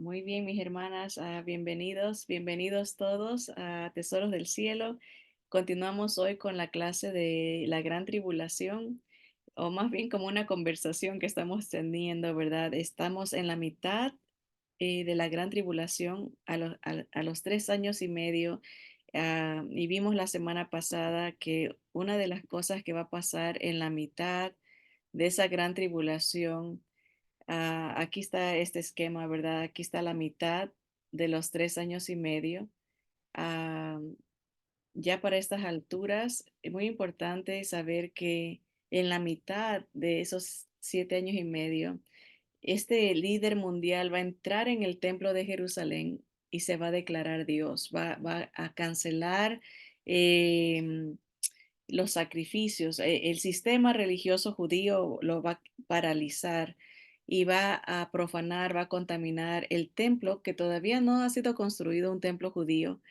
Muy bien, mis hermanas, bienvenidos, bienvenidos todos a Tesoros del Cielo. Continuamos hoy con la clase de la Gran Tribulación, o más bien como una conversación que estamos teniendo, ¿verdad? Estamos en la mitad de la Gran Tribulación a los 3 años y medio, y vimos la semana pasada que una de las cosas que va a pasar en la mitad de esa Gran Tribulación. Aquí está este esquema, ¿verdad? Aquí está la mitad de los 3 años y medio. Ah, ya para estas alturas, es muy importante saber que en la mitad de esos 7 años y medio, este líder mundial va a entrar en el templo de Jerusalén y se va a declarar Dios, va a cancelar em, los sacrificios. El sistema religioso judío lo va a paralizar y va a profanar, va a contaminar el templo, que todavía no ha sido construido un templo judío,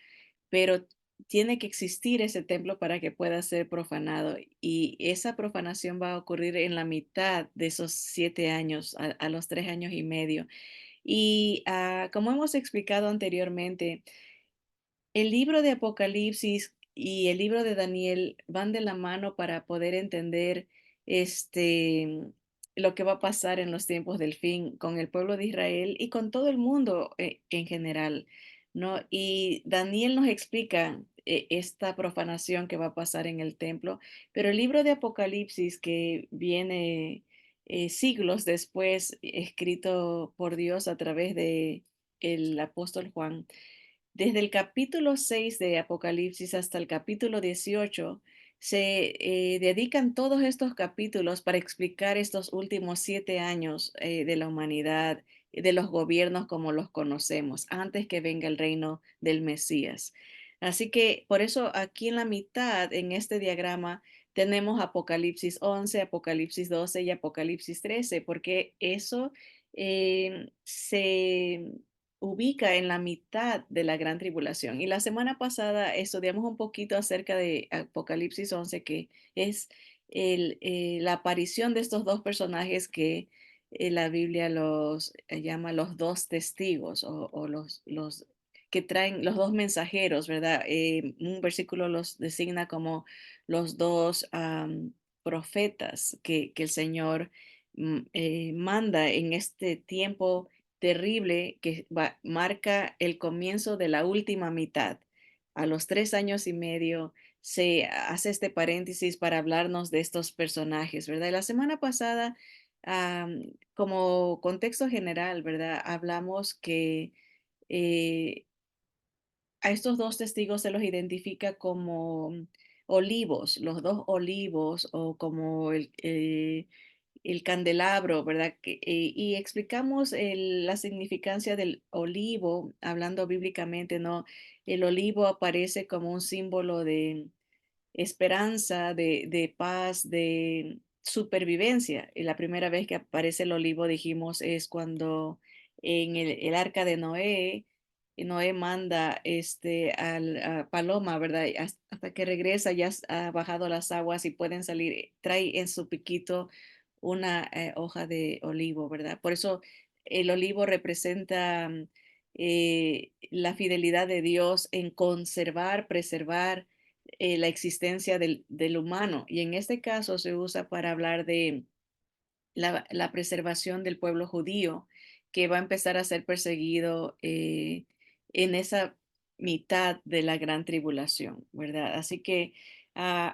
pero tiene que existir ese templo para que pueda ser profanado. Y esa profanación va a ocurrir en la mitad de esos 7 años, a los 3 años y medio. Y como hemos explicado anteriormente, el libro de Apocalipsis y el libro de Daniel van de la mano para poder entender este, lo que va a pasar en los tiempos del fin con el pueblo de Israel y con todo el mundo en general, ¿no? Y Daniel nos explica esta profanación que va a pasar en el templo, pero el libro de Apocalipsis, que viene siglos después, escrito por Dios a través de el apóstol Juan, desde el capítulo 6 de Apocalipsis hasta el capítulo 18, se dedican todos estos capítulos para explicar estos últimos 7 años de la humanidad, de los gobiernos como los conocemos, antes que venga el reino del Mesías. Así que por eso aquí en la mitad, en este diagrama, tenemos Apocalipsis 11, Apocalipsis 12 y Apocalipsis 13, porque eso se ubica en la mitad de la gran tribulación. Y la semana pasada estudiamos un poquito acerca de Apocalipsis 11, que es la aparición de estos dos personajes que la Biblia los llama los dos testigos o los que traen los dos mensajeros, ¿verdad? Un versículo los designa como los dos profetas que el Señor manda en este tiempo terrible que marca el comienzo de la última mitad. A los 3 años y medio se hace este paréntesis para hablarnos de estos personajes, ¿verdad? La semana pasada, como contexto general, ¿verdad? Hablamos que eh, a estos dos testigos se los identifica como olivos, los dos olivos o como el candelabro, ¿verdad? Y explicamos la significancia del olivo, hablando bíblicamente, ¿no? El olivo aparece como un símbolo de esperanza, de paz, de supervivencia. Y la primera vez que aparece el olivo, dijimos, es cuando en el arca de Noé, Noé manda a Paloma, ¿verdad? Y hasta que regresa ya ha bajado las aguas y pueden salir, trae en su piquito una hoja de olivo, ¿verdad? Por eso el olivo representa la fidelidad de Dios en conservar, preservar la existencia del humano. Y en este caso se usa para hablar de la preservación del pueblo judío, que va a empezar a ser perseguido en esa mitad de la gran tribulación, ¿verdad? Así que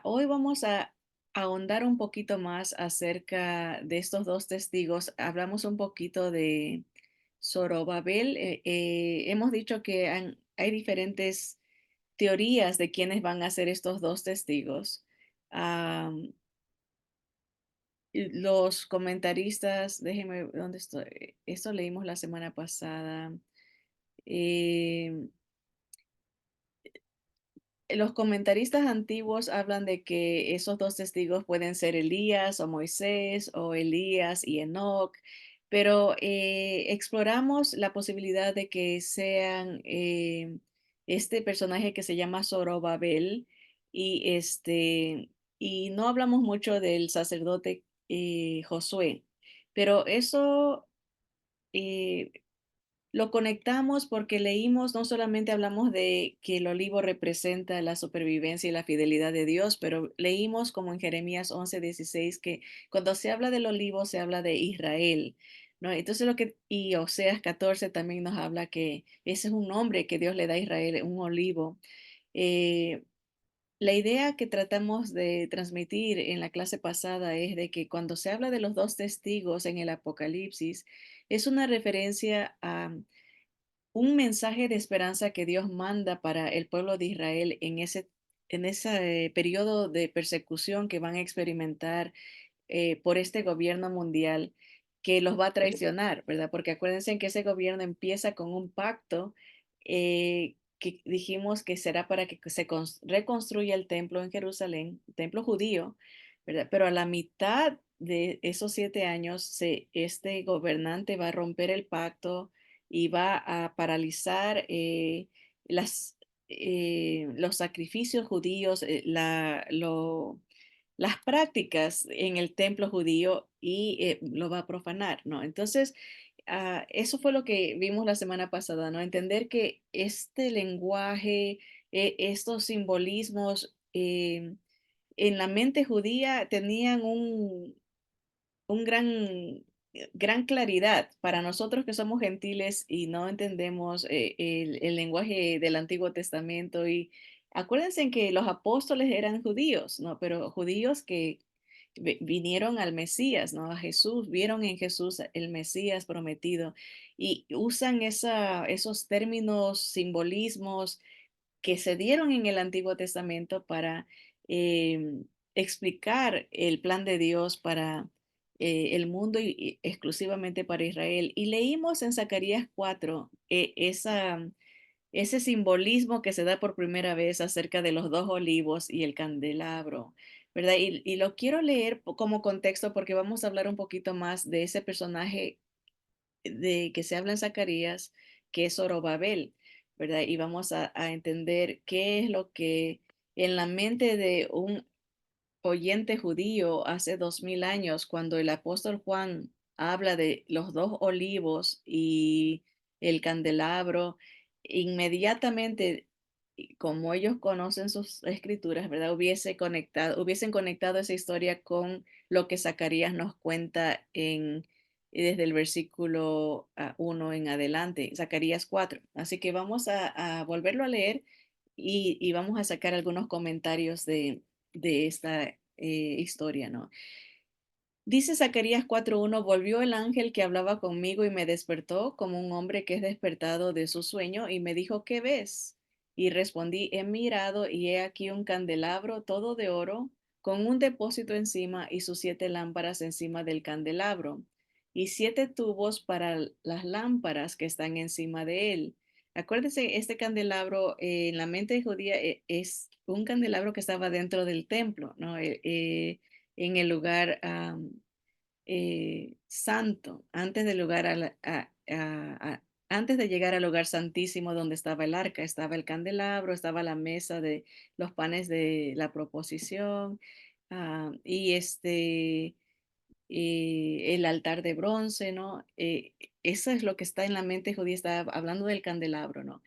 hoy vamos a ahondar un poquito más acerca de estos dos testigos. Hablamos un poquito de Zorobabel. Hemos dicho que hay diferentes teorías de quiénes van a ser estos dos testigos. Am, y los comentaristas, déjenme, ¿dónde estoy? Esto leímos la semana pasada. Em, los comentaristas antiguos hablan de que esos dos testigos pueden ser Elías o Moisés o Elías y Enoc, pero exploramos la posibilidad de que sean este personaje que se llama Zorobabel y y no hablamos mucho del sacerdote Josué, pero eso eh, Lo conectamos porque leímos, no solamente hablamos de que el olivo representa la supervivencia y la fidelidad de Dios, pero leímos como en Jeremías 11:16 que cuando se habla del olivo se habla de Israel, ¿no? Entonces y Oseas 14 también nos habla que ese es un nombre que Dios le da a Israel, un olivo. Eh, la idea que tratamos de transmitir en la clase pasada es de que cuando se habla de los dos testigos en el Apocalipsis, es una referencia a un mensaje de esperanza que Dios manda para el pueblo de Israel en ese periodo de persecución que van a experimentar por este gobierno mundial que los va a traicionar, ¿verdad? Porque acuérdense que ese gobierno empieza con un pacto que dijimos que será para que reconstruya el templo en Jerusalén, el templo judío, ¿verdad? Pero a la mitad de esos 7 años, este gobernante va a romper el pacto y va a paralizar las, los sacrificios judíos, las prácticas en el templo judío y lo va a profanar, ¿no? Entonces, eso fue lo que vimos la semana pasada, ¿no? Entender que este lenguaje, estos simbolismos en la mente judía tenían un gran claridad para nosotros que somos gentiles y no entendemos el lenguaje del Antiguo Testamento. Y acuérdense en que los apóstoles eran judíos, ¿no? Pero judíos que vinieron al Mesías, ¿no? A Jesús, vieron en Jesús el Mesías prometido y usan esos términos, simbolismos que se dieron en el Antiguo Testamento para explicar el plan de Dios para el mundo y exclusivamente para Israel. Y leímos en Zacarías 4 ese simbolismo que se da por primera vez acerca de los dos olivos y el candelabro, ¿verdad? Y lo quiero leer como contexto porque vamos a hablar un poquito más de ese personaje de que se habla en Zacarías, que es Zorobabel, ¿verdad? Y vamos a entender qué es lo que en la mente de un oyente judío hace 2000 años, cuando el apóstol Juan habla de los dos olivos y el candelabro, inmediatamente, y como ellos conocen sus escrituras, ¿verdad? Hubiesen conectado esa historia con lo que Zacarías nos cuenta desde el versículo 1 en adelante, Zacarías 4. Así que vamos a volverlo a leer y vamos a sacar algunos comentarios de esta historia, ¿no? Dice Zacarías 4:1, volvió el ángel que hablaba conmigo y me despertó como un hombre que es despertado de su sueño y me dijo, ¿qué ves? Y respondí, he mirado y he aquí un candelabro todo de oro con un depósito encima y sus 7 lámparas encima del candelabro y 7 tubos para las lámparas que están encima de él. Acuérdense, este candelabro en la mente judía es un candelabro que estaba dentro del templo, ¿no? En el lugar santo, antes del lugar antes de llegar al lugar santísimo donde estaba el arca, estaba el candelabro, estaba la mesa de los panes de la proposición, y el altar de bronce, ¿no? Eso es lo que está en la mente judía, está hablando del candelabro, ¿no?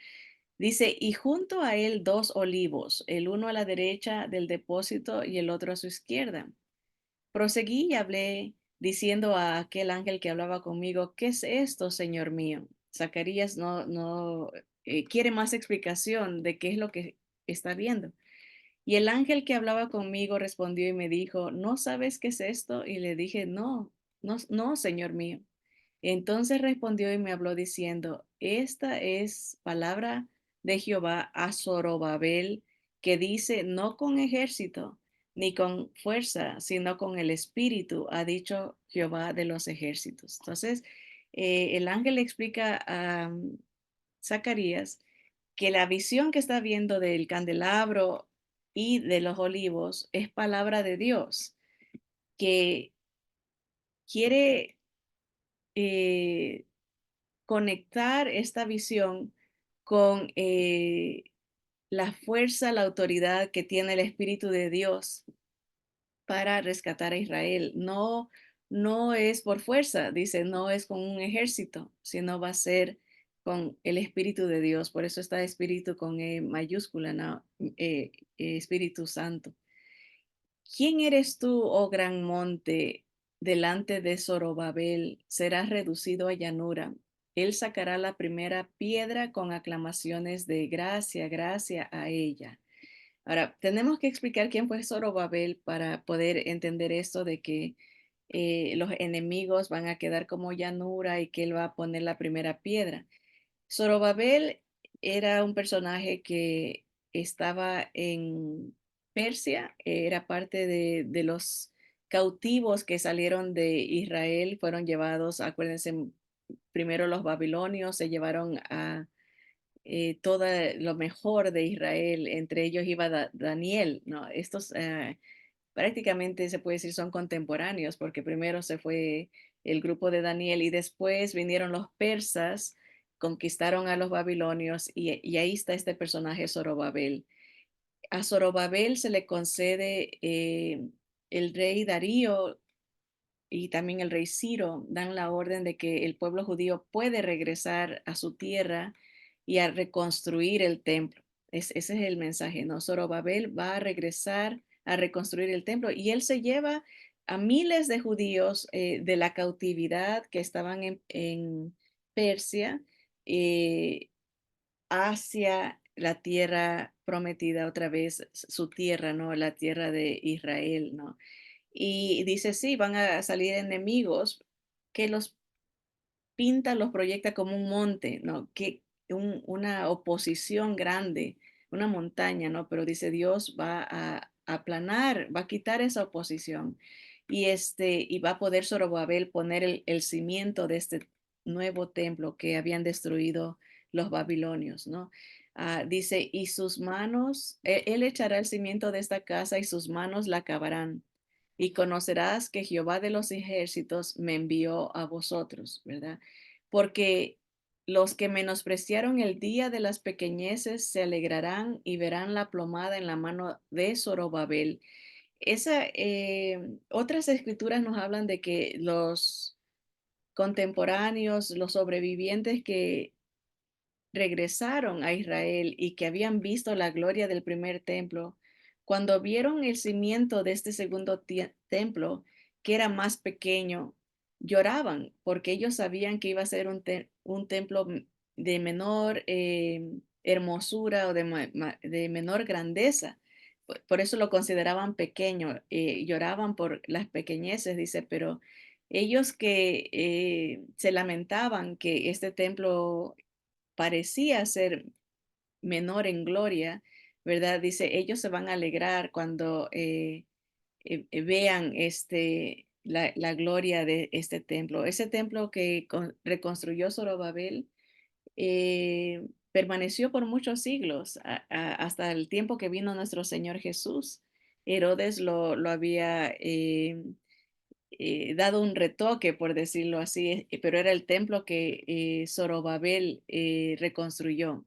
Dice, y junto a él dos olivos, el uno a la derecha del depósito y el otro a su izquierda. Proseguí y hablé diciendo a aquel ángel que hablaba conmigo, ¿qué es esto, Señor mío? Zacarías no quiere más explicación de qué es lo que está viendo. Y el ángel que hablaba conmigo respondió y me dijo, ¿no sabes qué es esto? Y le dije, no, no, no, Señor mío. Entonces respondió y me habló diciendo, esta es palabra de Jehová a Zorobabel, que dice, no con ejército ni con fuerza, sino con el espíritu, ha dicho Jehová de los ejércitos. Entonces, el ángel le explica a Zacarías que la visión que está viendo del candelabro y de los olivos es palabra de Dios, que quiere eh, conectar esta visión con la fuerza, la autoridad que tiene el Espíritu de Dios para rescatar a Israel. No es por fuerza, dice, no es con un ejército, sino va a ser con el Espíritu de Dios, por eso está Espíritu con E mayúscula, ¿no? Espíritu Santo. ¿Quién eres tú, oh gran monte? Delante de Zorobabel serás reducido a llanura. Él sacará la primera piedra con aclamaciones de gracia, gracia a ella. Ahora, tenemos que explicar quién fue Zorobabel para poder entender esto de que los enemigos van a quedar como llanura y que él va a poner la primera piedra. Zorobabel era un personaje que estaba en Persia, era parte de los cautivos que salieron de Israel, fueron llevados, acuérdense, primero los babilonios se llevaron a todo lo mejor de Israel, entre ellos iba Daniel, ¿no? Estos prácticamente se puede decir son contemporáneos, porque primero se fue el grupo de Daniel y después vinieron los persas, conquistaron a los babilonios y ahí está este personaje Zorobabel. A Zorobabel se le concede el rey Darío y también el rey Ciro dan la orden de que el pueblo judío puede regresar a su tierra y a reconstruir el templo. Ese es el mensaje, ¿no? Zorobabel va a regresar a reconstruir el templo y él se lleva a miles de judíos de la cautividad que estaban en Persia eh, hacia la tierra prometida otra vez, su tierra, ¿no? La tierra de Israel, ¿no? Y dice, sí, van a salir enemigos que los pinta, los proyecta como un monte, ¿no? Que una oposición grande, una montaña, ¿no? Pero dice, Dios va a aplanar, va a quitar esa oposición y va a poder Zorobabel poner el cimiento de este nuevo templo que habían destruido los babilonios, ¿no? Dice, y sus manos, él echará el cimiento de esta casa y sus manos la acabarán y conocerás que Jehová de los ejércitos me envió a vosotros, ¿verdad? Porque los que menospreciaron el día de las pequeñeces se alegrarán y verán la plomada en la mano de Zorobabel. Otras escrituras nos hablan de que los contemporáneos, los sobrevivientes que regresaron a Israel y que habían visto la gloria del primer templo, cuando vieron el cimiento de este segundo templo, que era más pequeño, lloraban porque ellos sabían que iba a ser un templo de menor hermosura o de menor grandeza. Por eso lo consideraban pequeño, lloraban por las pequeñeces, dice, pero ellos que se lamentaban que este templo parecía ser menor en gloria, ¿verdad? Dice, ellos se van a alegrar cuando vean la gloria de este templo. Ese templo que reconstruyó Zorobabel permaneció por muchos siglos, hasta el tiempo que vino nuestro Señor Jesús. Herodes lo había dado un retoque, por decirlo así, pero era el templo que Zorobabel reconstruyó.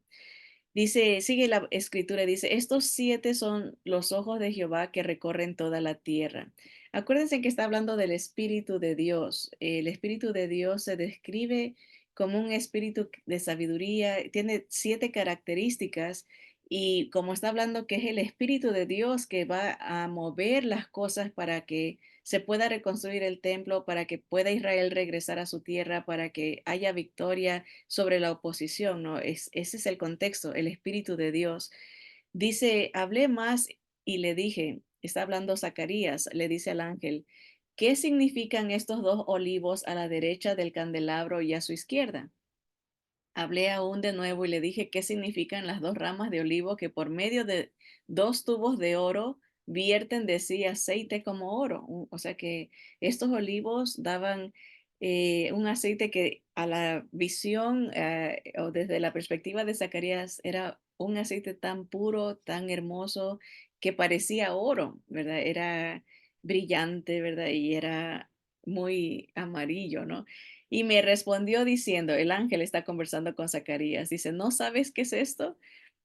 Dice, sigue la escritura, dice, estos siete son los ojos de Jehová que recorren toda la tierra. Acuérdense que está hablando del Espíritu de Dios. El Espíritu de Dios se describe como un espíritu de sabiduría, tiene siete características y como está hablando que es el Espíritu de Dios que va a mover las cosas para que se pueda reconstruir el templo, para que pueda Israel regresar a su tierra, para que haya victoria sobre la oposición, ¿no? Ese es el contexto, el Espíritu de Dios. Dice, hablé más y le dije, está hablando Zacarías, le dice al ángel, ¿qué significan estos dos olivos a la derecha del candelabro y a su izquierda? Hablé aún de nuevo y le dije qué significan las dos ramas de olivo que por medio de dos tubos de oro vierten de sí aceite como oro. O sea que estos olivos daban un aceite que a la visión o desde la perspectiva de Zacarías era un aceite tan puro, tan hermoso, que parecía oro, ¿verdad? Era brillante, ¿verdad? Y era muy amarillo, ¿no? Y me respondió diciendo, el ángel está conversando con Zacarías, dice, ¿no sabes qué es esto?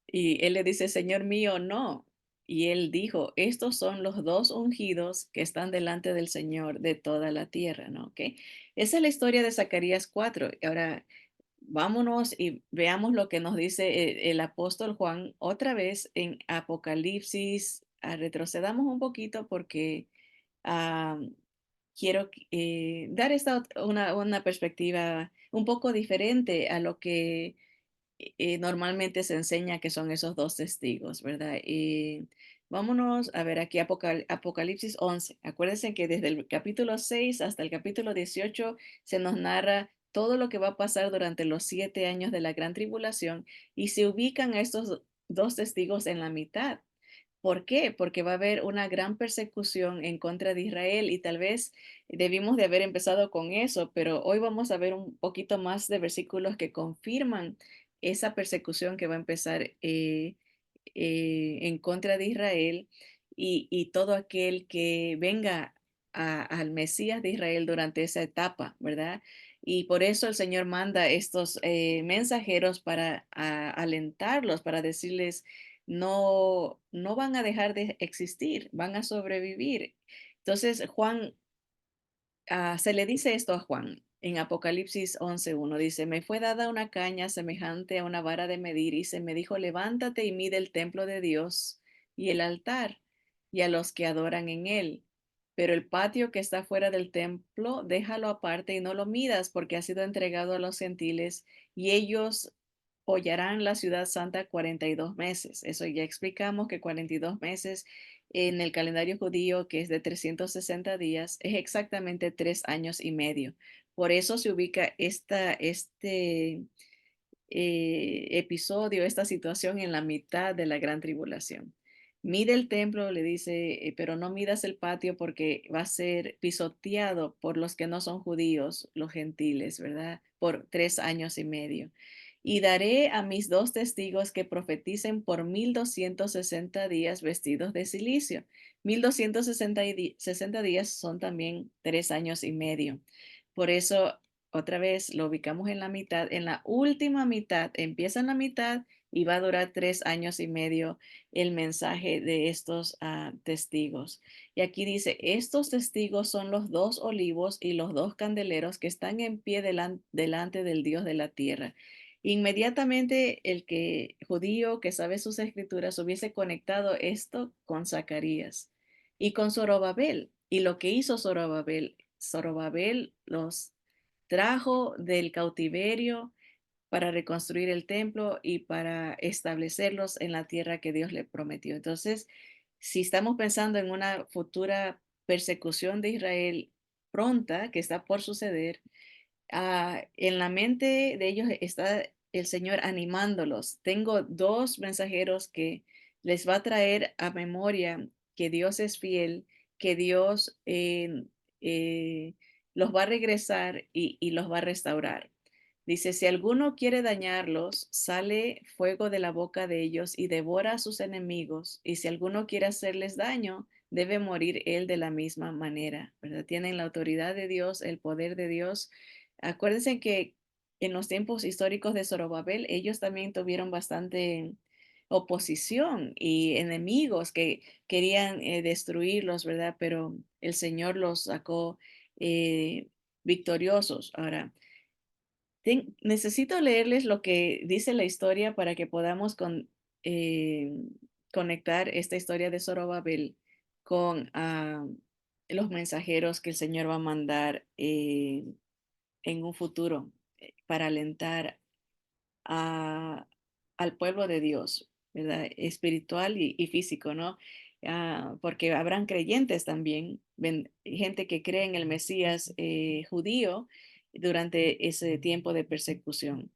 Y él le dice, Señor mío, no. Y él dijo, estos son los dos ungidos que están delante del Señor de toda la tierra, ¿no? ¿Ok? Esa es la historia de Zacarías 4. Ahora, Vámonos y veamos lo que nos dice el apóstol Juan otra vez en Apocalipsis. Retrocedamos un poquito porque ah, quiero dar una perspectiva un poco diferente a lo que normalmente se enseña que son esos dos testigos, ¿verdad? Vámonos a ver aquí Apocalipsis 11. Acuérdense que desde el capítulo 6 hasta el capítulo 18 se nos narra todo lo que va a pasar durante los 7 años de la gran tribulación y se ubican a estos dos testigos en la mitad. ¿Por qué? Porque va a haber una gran persecución en contra de Israel y tal vez debimos de haber empezado con eso, pero hoy vamos a ver un poquito más de versículos que confirman esa persecución que va a empezar en contra de Israel y todo aquel que venga al Mesías de Israel durante esa etapa, ¿verdad? Y por eso el Señor manda estos mensajeros para alentarlos, para decirles, no van a dejar de existir, van a sobrevivir. Entonces, se le dice esto a Juan en Apocalipsis 11:1, dice, me fue dada una caña semejante a una vara de medir y se me dijo, levántate y mide el templo de Dios y el altar y a los que adoran en él. Pero el patio que está fuera del templo, déjalo aparte y no lo midas porque ha sido entregado a los gentiles y ellos hollarán la ciudad santa 42 meses. Eso ya explicamos que 42 meses en el calendario judío, que es de 360 días, es exactamente 3 años y medio. Por eso se ubica este episodio, esta situación en la mitad de la gran tribulación. Mide el templo, le dice, pero no midas el patio porque va a ser pisoteado por los que no son judíos, los gentiles, ¿verdad? Por 3 años y medio. Y daré a mis dos testigos que profeticen por 1260 días vestidos de silicio. 1260 días son también 3 años y medio. Por eso otra vez lo ubicamos en la mitad, en la última mitad, empieza en la mitad y va a durar 3 años y medio el mensaje de estos testigos. Y aquí dice, estos testigos son los dos olivos y los dos candeleros que están en pie delante del Dios de la tierra. Inmediatamente el que judío que sabe sus escrituras hubiese conectado esto con Zacarías y con Zorobabel. Y lo que hizo Zorobabel los trajo del cautiverio para reconstruir el templo y para establecerlos en la tierra que Dios le prometió. Entonces, si estamos pensando en una futura persecución de Israel pronta que está por suceder, en la mente de ellos está el Señor animándolos. Tengo dos mensajeros que les va a traer a memoria que Dios es fiel, que Dios eh, los va a regresar y los va a restaurar. Dice, si alguno quiere dañarlos, sale fuego de la boca de ellos y devora a sus enemigos. Y si alguno quiere hacerles daño, debe morir él de la misma manera, ¿verdad? Tienen la autoridad de Dios, el poder de Dios. Acuérdense que en los tiempos históricos de Zorobabel, ellos también tuvieron bastante oposición y enemigos que querían destruirlos, ¿verdad? Pero el Señor los sacó eh, victoriosos. Ahora, necesito leerles lo que dice la historia para que podamos eh, conectar esta historia de Zorobabel con los mensajeros que el Señor va a mandar en un futuro para alentar a- al pueblo de Dios, ¿verdad? Espiritual y físico, ¿no? Porque habrán creyentes también, gente que cree en el Mesías judío durante ese tiempo de persecución.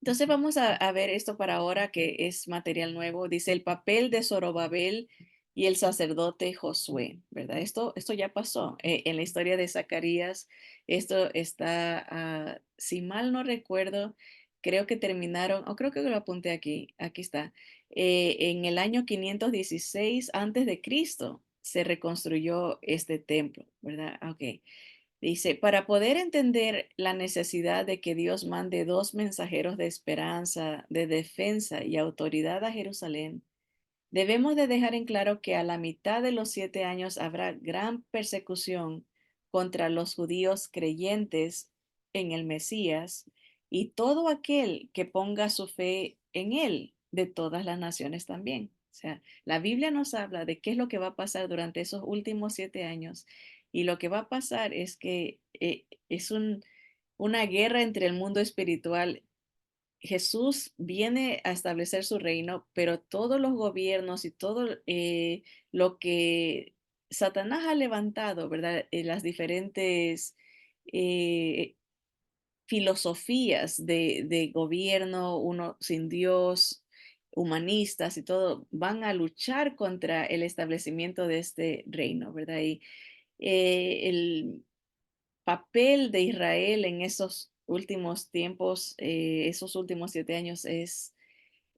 Entonces vamos a ver esto para ahora que es material nuevo. Dice el papel de Zorobabel y el sacerdote Josué, ¿verdad? Esto ya pasó en la historia de Zacarías. Esto está, si mal no recuerdo, creo que terminaron, o creo que lo apunté aquí está, en el año 516 antes de Cristo se reconstruyó este templo, ¿verdad? Ok. Dice, para poder entender la necesidad de que Dios mande dos mensajeros de esperanza, de defensa y autoridad a Jerusalén, debemos de dejar en claro que a la mitad de los 7 años habrá gran persecución contra los judíos creyentes en el Mesías y todo aquel que ponga su fe en él, de todas las naciones también. O sea, la Biblia nos habla de qué es lo que va a pasar durante esos últimos 7 años. Y lo que va a pasar es que es una guerra entre el mundo espiritual. Jesús viene a establecer su reino, pero todos los gobiernos y todo lo que Satanás ha levantado, ¿verdad? Las diferentes eh, filosofías de gobierno, uno sin Dios, humanistas y todo, van a luchar contra el establecimiento de este reino, ¿verdad? Y el papel de Israel en esos últimos tiempos, esos últimos 7 años es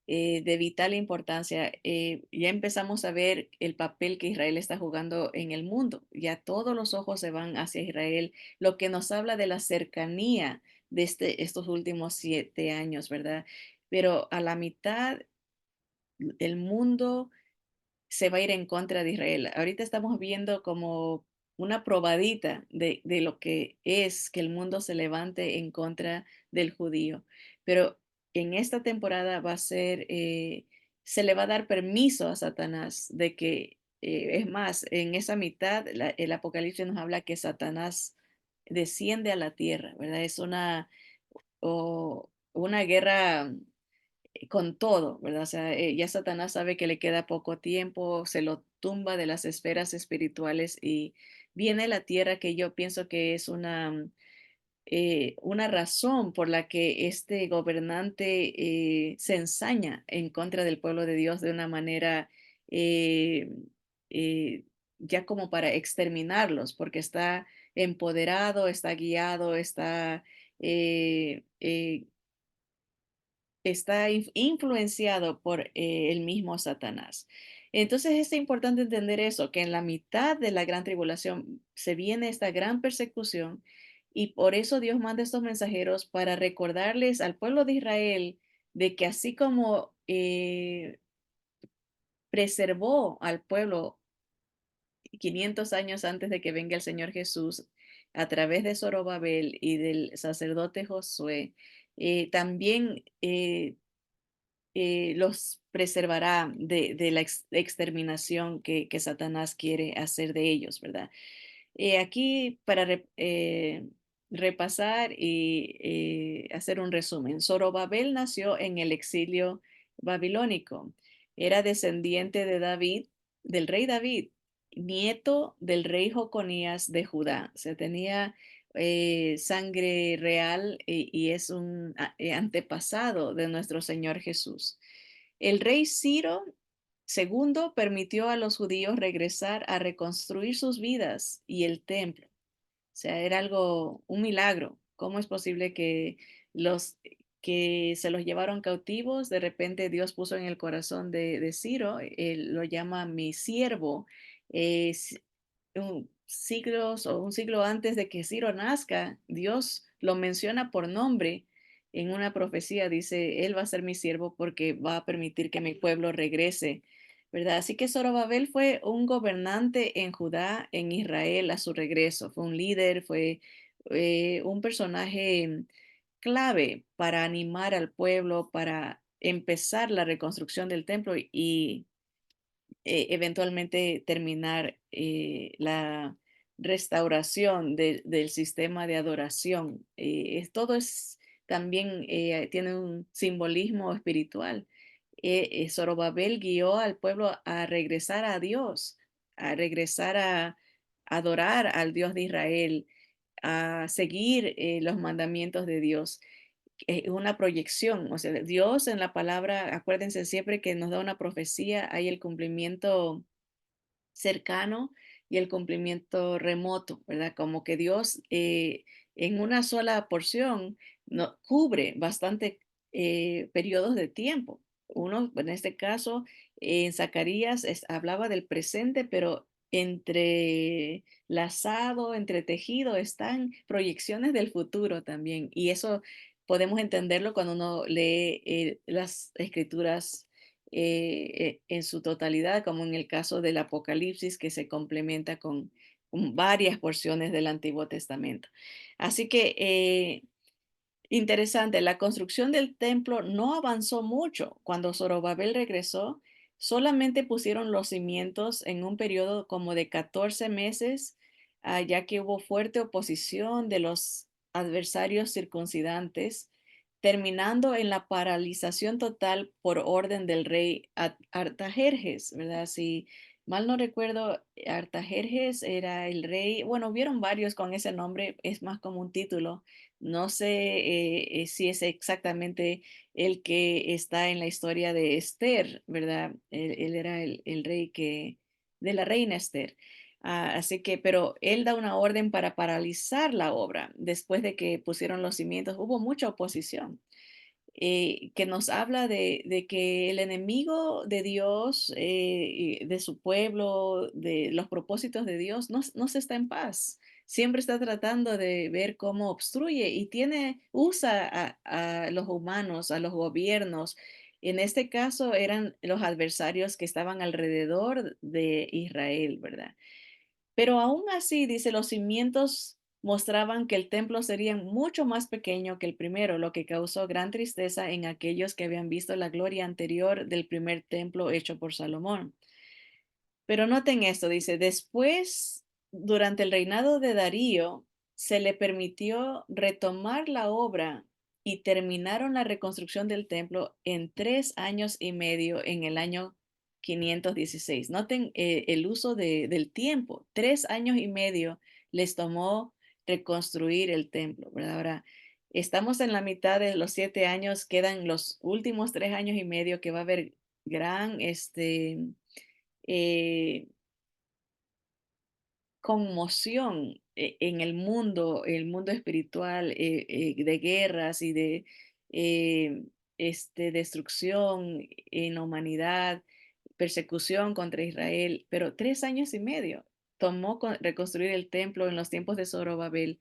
de vital importancia. Ya empezamos a ver el papel que Israel está jugando en el mundo. Ya todos los ojos se van hacia Israel, lo que nos habla de la cercanía de estos últimos 7 años, ¿verdad? Pero a la mitad el mundo se va a ir en contra de Israel. Ahorita estamos viendo como una probadita de lo que es que el mundo se levante en contra del judío. Pero en esta temporada va a ser, se le va a dar permiso a Satanás de que, es más, en esa mitad, el Apocalipsis nos habla que Satanás desciende a la tierra, ¿verdad? Es una guerra con todo, ¿verdad? O sea, ya Satanás sabe que le queda poco tiempo, se lo tumba de las esferas espirituales y viene la tierra que yo pienso que es una razón por la que este gobernante se ensaña en contra del pueblo de Dios de una manera eh, eh, ya como para exterminarlos, porque está empoderado, está guiado, está influenciado por el mismo Satanás. Entonces es importante entender eso, que en la mitad de la gran tribulación se viene esta gran persecución y por eso Dios manda estos mensajeros para recordarles al pueblo de Israel de que así como preservó al pueblo 500 años antes de que venga el Señor Jesús a través de Zorobabel y del sacerdote Josué, también los preservará de la exterminación que Satanás quiere hacer de ellos, ¿verdad? Aquí para repasar y hacer un resumen, Zorobabel nació en el exilio babilónico. Era descendiente de David, del rey David, nieto del rey Joconías de Judá. O sea, tenía sangre real y es un antepasado de nuestro Señor Jesús. El rey Ciro segundo, permitió a los judíos regresar a reconstruir sus vidas y el templo. O sea, era algo, un milagro. ¿Cómo es posible que los que se los llevaron cautivos, de repente Dios puso en el corazón de Ciro, él lo llama mi siervo, siglos o un siglo antes de que Ciro nazca, Dios lo menciona por nombre en una profecía, dice, él va a ser mi siervo porque va a permitir que mi pueblo regrese, ¿verdad? Así que Zorobabel fue un gobernante en Judá, en Israel, a su regreso, fue un líder, fue un personaje clave para animar al pueblo, para empezar la reconstrucción del templo y eventualmente terminar la restauración del sistema de adoración. Todo es también tiene un simbolismo espiritual. Zorobabel guió al pueblo a regresar a Dios, a regresar a adorar al Dios de Israel, a seguir los mandamientos de Dios, una proyección. O sea, Dios en la palabra, acuérdense siempre que nos da una profecía, hay el cumplimiento cercano y el cumplimiento remoto, ¿verdad? Como que Dios en una sola porción no, cubre bastante periodos de tiempo. Uno, en este caso, en Zacarías hablaba del presente, pero entrelazado, entretejido, están proyecciones del futuro también. Y eso podemos entenderlo cuando uno lee las escrituras en su totalidad, como en el caso del Apocalipsis, que se complementa con varias porciones del Antiguo Testamento. Así que Interesante, la construcción del templo no avanzó mucho. Cuando Zorobabel regresó, solamente pusieron los cimientos en un periodo como de 14 meses, ya que hubo fuerte oposición de los adversarios circuncidantes, terminando en la paralización total por orden del rey Artajerjes, ¿verdad? Si mal no recuerdo, Artajerjes era el rey, bueno, hubieron varios con ese nombre, es más como un título. No sé si es exactamente el que está en la historia de Esther, ¿verdad? Él era el rey de la reina Esther. Así que, pero él da una orden para paralizar la obra. Después de que pusieron los cimientos, hubo mucha oposición que nos habla de que el enemigo de Dios, y de su pueblo, de los propósitos de Dios, no se está en paz. Siempre está tratando de ver cómo obstruye y usa a los humanos, a los gobiernos. En este caso eran los adversarios que estaban alrededor de Israel, ¿verdad? Pero aún así, dice, los cimientos mostraban que el templo sería mucho más pequeño que el primero, lo que causó gran tristeza en aquellos que habían visto la gloria anterior del primer templo hecho por Salomón. Pero noten esto, dice, después, durante el reinado de Darío, se le permitió retomar la obra y terminaron la reconstrucción del templo en 3 años y medio en el año 516. Noten el uso del tiempo, 3 años y medio les tomó reconstruir el templo, ¿verdad? Ahora, estamos en la mitad de los 7 años, quedan los últimos 3 años y medio que va a haber gran, eh, conmoción el mundo espiritual, de guerras y de eh, destrucción en la humanidad, persecución contra Israel, pero 3 años y medio tomó reconstruir el templo en los tiempos de Zorobabel.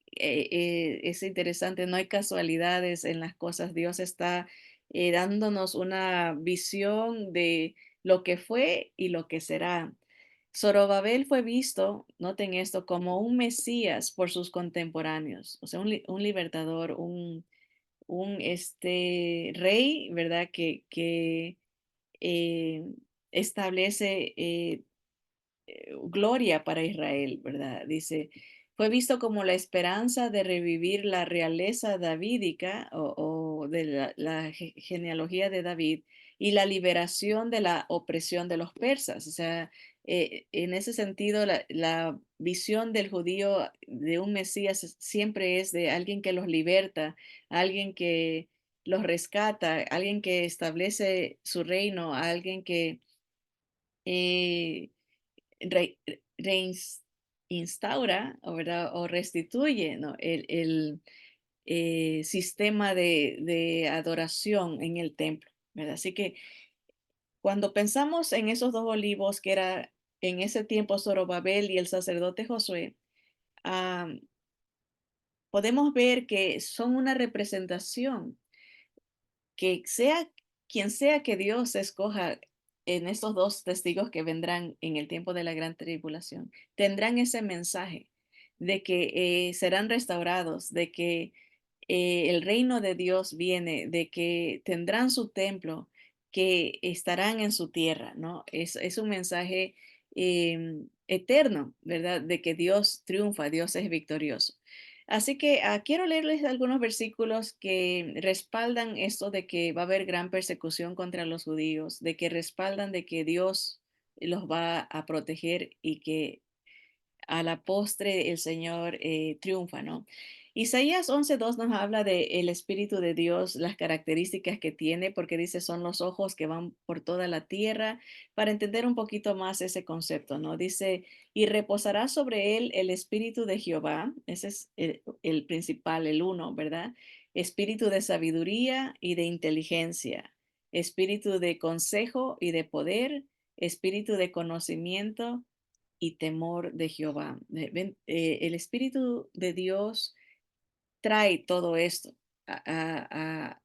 Es interesante, no hay casualidades en las cosas. Dios está dándonos una visión de lo que fue y lo que será. Zorobabel fue visto, noten esto, como un Mesías por sus contemporáneos, o sea, un libertador, un rey, ¿verdad? Que eh, establece gloria para Israel, ¿verdad? Dice, fue visto como la esperanza de revivir la realeza davídica o de la genealogía de David y la liberación de la opresión de los persas. O sea, en ese sentido, la visión del judío de un Mesías siempre es de alguien que los liberta, alguien que los rescata, alguien que establece su reino, alguien que eh, instaura o, ¿verdad? O restituye, ¿no? el sistema de adoración en el templo, ¿verdad? Así que cuando pensamos en esos dos olivos que era en ese tiempo Zorobabel y el sacerdote Josué, ah, podemos ver que son una representación que sea quien sea que Dios escoja en estos dos testigos que vendrán en el tiempo de la gran tribulación, tendrán ese mensaje de que serán restaurados, de que el reino de Dios viene, de que tendrán su templo, que estarán en su tierra, ¿no? Es un mensaje eterno, ¿verdad? De que Dios triunfa, Dios es victorioso. Así que quiero leerles algunos versículos que respaldan esto de que va a haber gran persecución contra los judíos, de que respaldan de que Dios los va a proteger y que a la postre el Señor triunfa, ¿no? Isaías 11:2 nos habla de el Espíritu de Dios, las características que tiene, porque dice son los ojos que van por toda la tierra, para entender un poquito más ese concepto, ¿no? Dice, y reposará sobre él el Espíritu de Jehová, ese es el principal, el uno, ¿verdad? Espíritu de sabiduría y de inteligencia, espíritu de consejo y de poder, espíritu de conocimiento y temor de Jehová. El Espíritu de Dios trae todo esto a- a- a-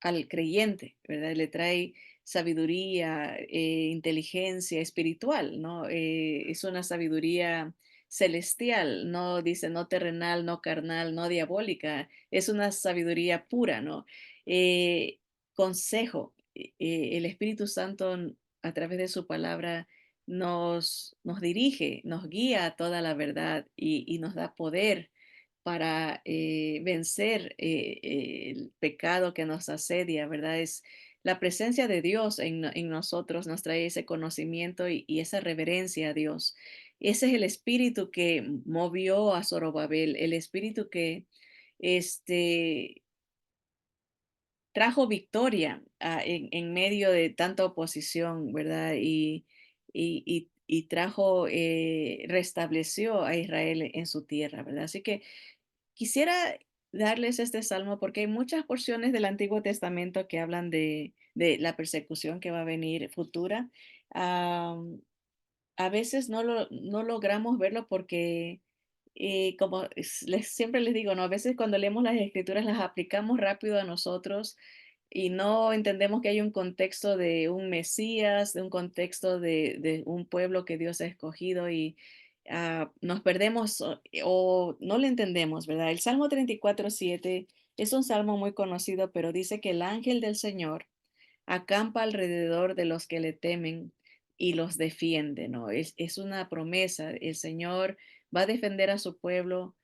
al creyente, ¿verdad? Le trae sabiduría, inteligencia espiritual, ¿no? Es una sabiduría celestial, no dice no terrenal, no carnal, no diabólica, es una sabiduría pura, ¿no? Eh, Consejo, el Espíritu Santo a través de su palabra nos dirige, nos guía a toda la verdad y nos da poder para vencer el pecado que nos asedia, ¿verdad? Es la presencia de Dios en nosotros nos trae ese conocimiento y esa reverencia a Dios. Ese es el espíritu que movió a Zorobabel, el espíritu que este, trajo victoria en medio de tanta oposición, ¿verdad? Y trajo, restableció a Israel en su tierra, ¿verdad? Así que quisiera darles este salmo porque hay muchas porciones del Antiguo Testamento que hablan de la persecución que va a venir futura. Am, a veces no logramos verlo porque, como siempre les digo, ¿no? A veces cuando leemos las escrituras las aplicamos rápido a nosotros y no entendemos que hay un contexto de un Mesías, de un contexto de un pueblo que Dios ha escogido y nos perdemos o no le entendemos, ¿verdad? El Salmo 34:7 es un salmo muy conocido, pero dice que el ángel del Señor acampa alrededor de los que le temen y los defiende, ¿no? Es una promesa. El Señor va a defender a su pueblo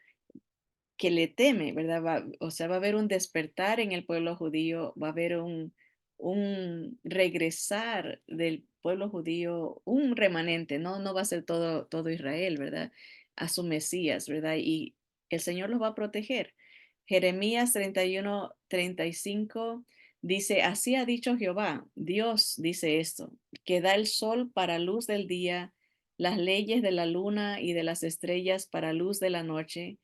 que le teme, ¿verdad? O sea, va a haber un despertar en el pueblo judío, va a haber un regresar del pueblo judío, un remanente, ¿no? No va a ser todo Israel, ¿verdad? A su Mesías, ¿verdad? Y el Señor los va a proteger. Jeremías 31:35 dice, así ha dicho Jehová, Dios dice esto, que da el sol para luz del día, las leyes de la luna y de las estrellas para luz de la noche,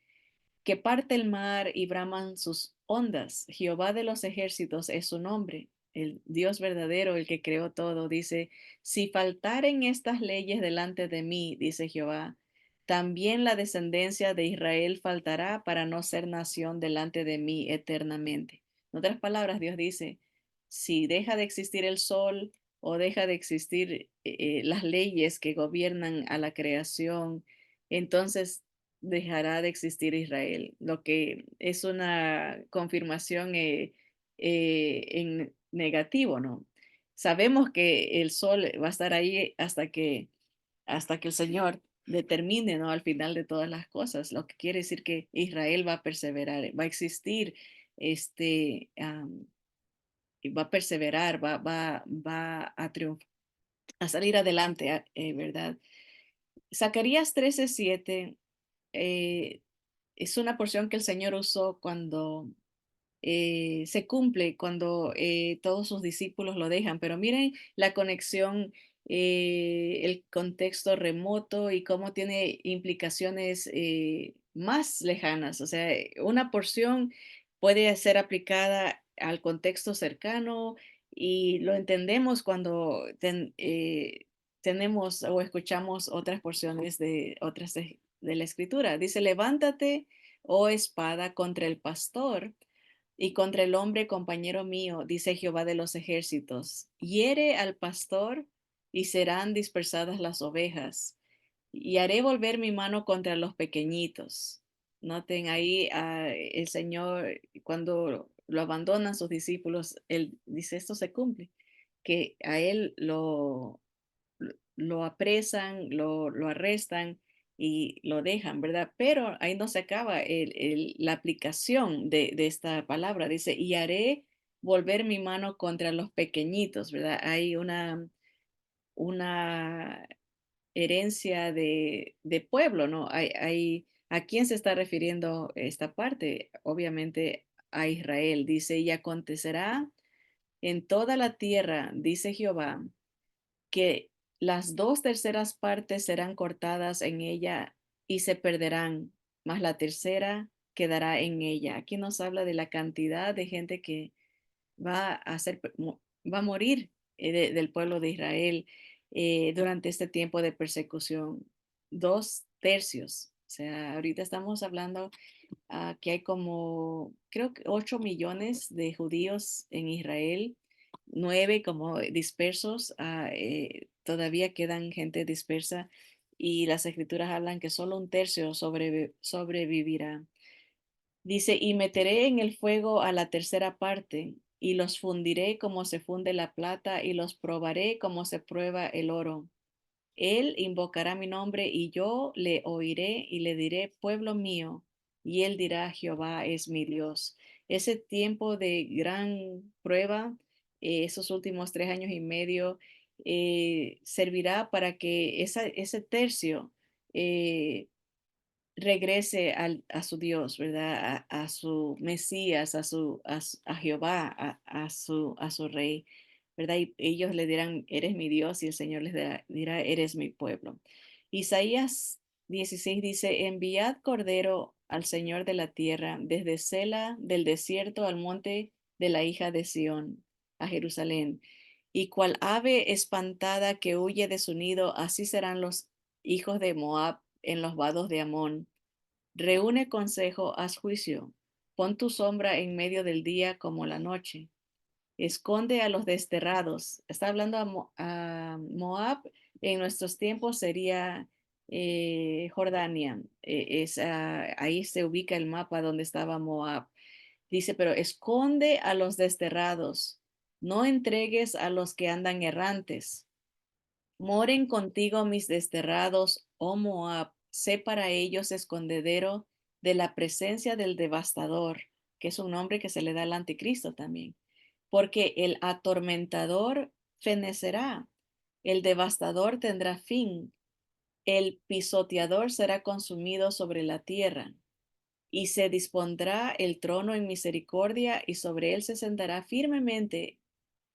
que parte el mar y braman sus ondas. Jehová de los ejércitos es su nombre, el Dios verdadero, el que creó todo. Dice, si faltaren estas leyes delante de mí, dice Jehová, también la descendencia de Israel faltará para no ser nación delante de mí eternamente. En otras palabras, Dios dice, si deja de existir el sol o deja de existir las leyes que gobiernan a la creación, entonces dejará de existir Israel, lo que es una confirmación en negativo, ¿no? Sabemos que el sol va a estar ahí hasta que el Señor determine, ¿no? Al final de todas las cosas, lo que quiere decir que Israel va a perseverar, va a existir, y va a perseverar, va a triunfar, a salir adelante, ¿verdad? Zacarías 13:7 eh, es una porción que el Señor usó cuando se cumple, cuando todos sus discípulos lo dejan. Pero miren la conexión, el contexto remoto y cómo tiene implicaciones más lejanas. O sea, una porción puede ser aplicada al contexto cercano y lo entendemos cuando tenemos o escuchamos otras porciones de otras de la escritura. Dice, levántate, oh espada, contra el pastor y contra el hombre compañero mío, dice Jehová de los ejércitos. Hiere al pastor y serán dispersadas las ovejas. Y haré volver mi mano contra los pequeñitos. Noten ahí el Señor, cuando lo abandonan sus discípulos, Él dice, esto se cumple, que a Él lo apresan, lo arrestan y lo dejan, ¿verdad? Pero ahí no se acaba la aplicación de esta palabra. Dice, y haré volver mi mano contra los pequeñitos, ¿verdad? Hay una herencia de pueblo, ¿no? ¿A quién se está refiriendo esta parte? Obviamente a Israel. Dice, y acontecerá en toda la tierra, dice Jehová, que las dos terceras partes serán cortadas en ella y se perderán, mas la tercera quedará en ella. Aquí nos habla de la cantidad de gente que va a morir del pueblo de Israel durante este tiempo de persecución. 2/3. O sea, ahorita estamos hablando que hay como, creo que 8 millones de judíos en Israel, 9 como dispersos, todavía quedan gente dispersa. y las escrituras hablan que solo un tercio sobrevivirá. Dice, y meteré en el fuego a la tercera parte, y los fundiré como se funde la plata, y los probaré como se prueba el oro. Él invocará mi nombre, y yo le oiré y le diré, pueblo mío, y él dirá, Jehová es mi Dios. Ese tiempo de gran prueba, esos últimos 3 años y medio, servirá para que ese tercio eh, regrese a su Dios, ¿verdad? A su Mesías, a Jehová, a su Rey, ¿verdad? Y ellos le dirán, eres mi Dios, y el Señor les dirá, eres mi pueblo. Isaías 16 dice, enviad cordero al Señor de la tierra, desde Sela, del desierto al monte de la hija de Sión, a Jerusalén. Y cual ave espantada que huye de su nido, así serán los hijos de Moab en los vados de Amón. Reúne consejo, haz juicio. Pon tu sombra en medio del día como la noche. Esconde a los desterrados. Está hablando a Moab. En nuestros tiempos sería Jordania. Ahí se ubica el mapa donde estaba Moab. Dice, pero esconde a los desterrados. No entregues a los que andan errantes. Moren contigo mis desterrados, oh Moab, sé para ellos escondedero de la presencia del devastador, que es un nombre que se le da al anticristo también, porque el atormentador fenecerá, el devastador tendrá fin, el pisoteador será consumido sobre la tierra, y se dispondrá el trono en misericordia, y sobre él se sentará firmemente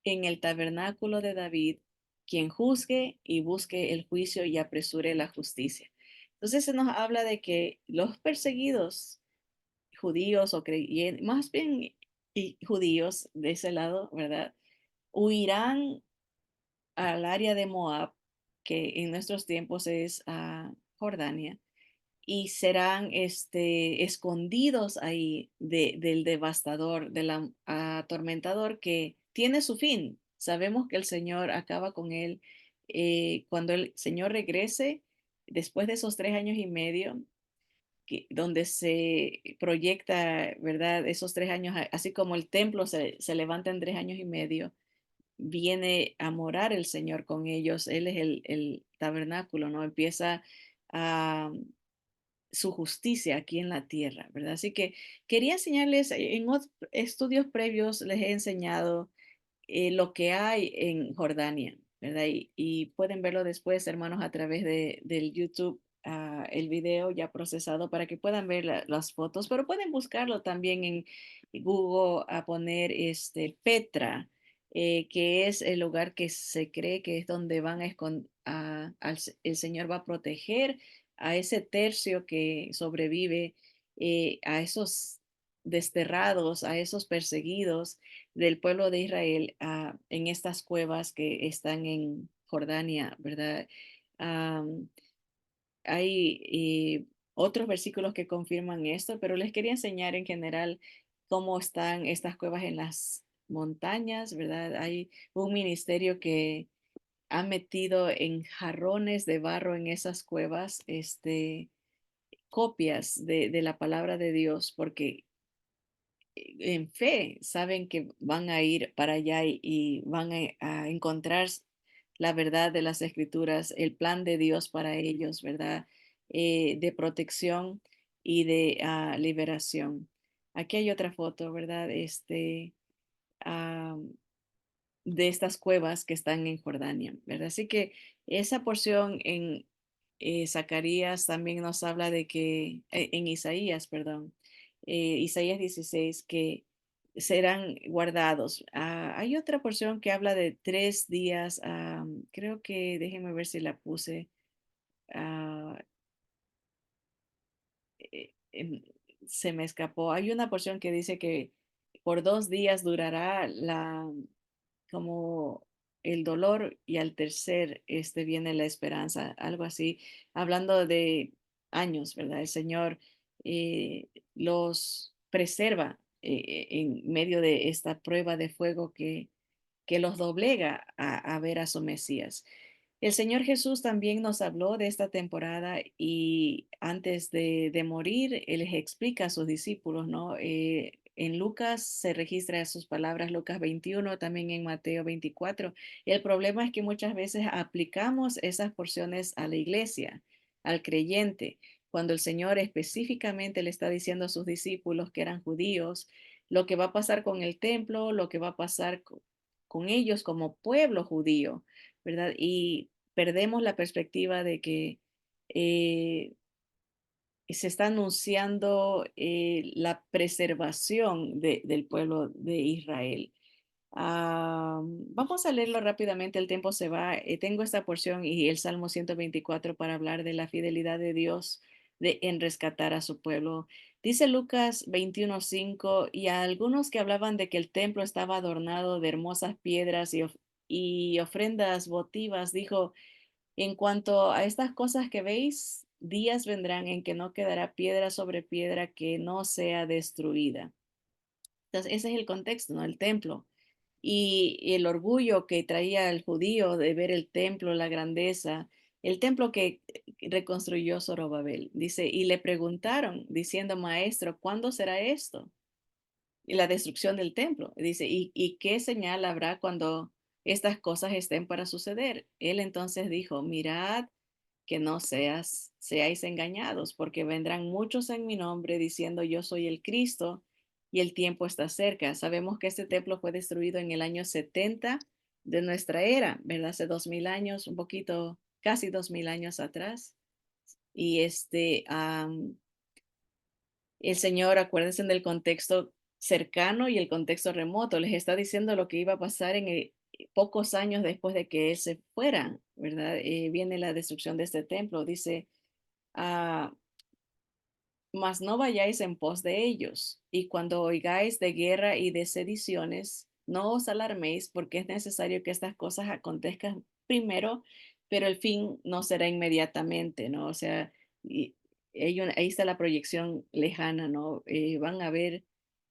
en el tabernáculo de David, quien juzgue y busque el juicio y apresure la justicia. Entonces se nos habla de que los perseguidos judíos o creyentes, más bien y judíos de ese lado, ¿verdad? Huirán al área de Moab, que en nuestros tiempos es Jordania, y serán escondidos ahí del devastador, del atormentador que tiene su fin. Sabemos que el Señor acaba con él cuando el Señor regrese después de esos 3 años y medio, donde se proyecta, ¿verdad? Esos 3 años, así como el templo se levanta en 3 años y medio, viene a morar el Señor con ellos. Él es el tabernáculo, ¿no? Empieza a su justicia aquí en la tierra, ¿verdad? Así que quería enseñarles, en estudios previos les he enseñado lo que hay en Jordania, ¿verdad? Y pueden verlo después, hermanos, a través del YouTube, el video ya procesado para que puedan ver las fotos, pero pueden buscarlo también en Google a poner Petra, que es el lugar que se cree que es donde van a esconder, el Señor va a proteger a ese tercio que sobrevive, a esos desterrados, a esos perseguidos del pueblo de Israel en estas cuevas que están en Jordania, ¿verdad? Am, Hay otros versículos que confirman esto, pero les quería enseñar en general cómo están estas cuevas en las montañas, ¿verdad? Hay un ministerio que ha metido en jarrones de barro en esas cuevas, copias de la palabra de Dios, porque en fe saben que van a ir para allá y van a encontrar la verdad de las escrituras, el plan de Dios para ellos, ¿verdad? De protección y de liberación. Aquí hay otra foto, ¿verdad? Ah, de estas cuevas que están en Jordania, ¿verdad? Así que esa porción en Zacarías también nos habla de que, en Isaías, perdón, Isaías 16, que serán guardados. Hay otra porción que habla de 3 días, creo que, déjenme ver si la puse. ah, em, Se me escapó. Hay una porción que dice que por 2 días durará como el dolor, y al tercer viene la esperanza, algo así, hablando de años, ¿verdad? El Señor los preserva en medio de esta prueba de fuego que los doblega a ver a su Mesías. El Señor Jesús también nos habló de esta temporada y antes de morir, Él les explica a sus discípulos, ¿no? En Lucas se registra sus palabras, Lucas 21, también en Mateo 24. El problema es que muchas veces aplicamos esas porciones a la iglesia, al creyente, cuando el Señor específicamente le está diciendo a sus discípulos que eran judíos, lo que va a pasar con el templo, lo que va a pasar con ellos como pueblo judío. ¿Verdad? Y perdemos la perspectiva de que eh, se está anunciando la preservación del pueblo de Israel. Vamos a leerlo rápidamente, el tiempo se va. Tengo esta porción y el Salmo 124 para hablar de la fidelidad de Dios en rescatar a su pueblo. Dice Lucas 21:5, y a algunos que hablaban de que el templo estaba adornado de hermosas piedras y ofrendas votivas, dijo, en cuanto a estas cosas que veis, días vendrán en que no quedará piedra sobre piedra que no sea destruida. Entonces, ese es el contexto, ¿no? El templo. Y el orgullo que traía el judío de ver el templo, la grandeza, el templo que reconstruyó Zorobabel. Dice, y le preguntaron, diciendo, maestro, ¿cuándo será esto? Y la destrucción del templo. Dice, ¿y qué señal habrá cuando estas cosas estén para suceder? Él entonces dijo, mirad que no seáis engañados, porque vendrán muchos en mi nombre diciendo yo soy el Cristo y el tiempo está cerca. Sabemos que este templo fue destruido en el año 70 de nuestra era, ¿verdad? Hace 2000 años, un poquito, casi 2000 años atrás. Y el Señor, acuérdense del contexto cercano y el contexto remoto, les está diciendo lo que iba a pasar pocos años después de que Él se fuera, ¿verdad? Viene la destrucción de este templo, dice, ah, mas no vayáis en pos de ellos, y cuando oigáis de guerra y de sediciones, no os alarméis, porque es necesario que estas cosas acontezcan primero, pero el fin no será inmediatamente, ¿no? O sea, y ahí está la proyección lejana, ¿no? Van a haber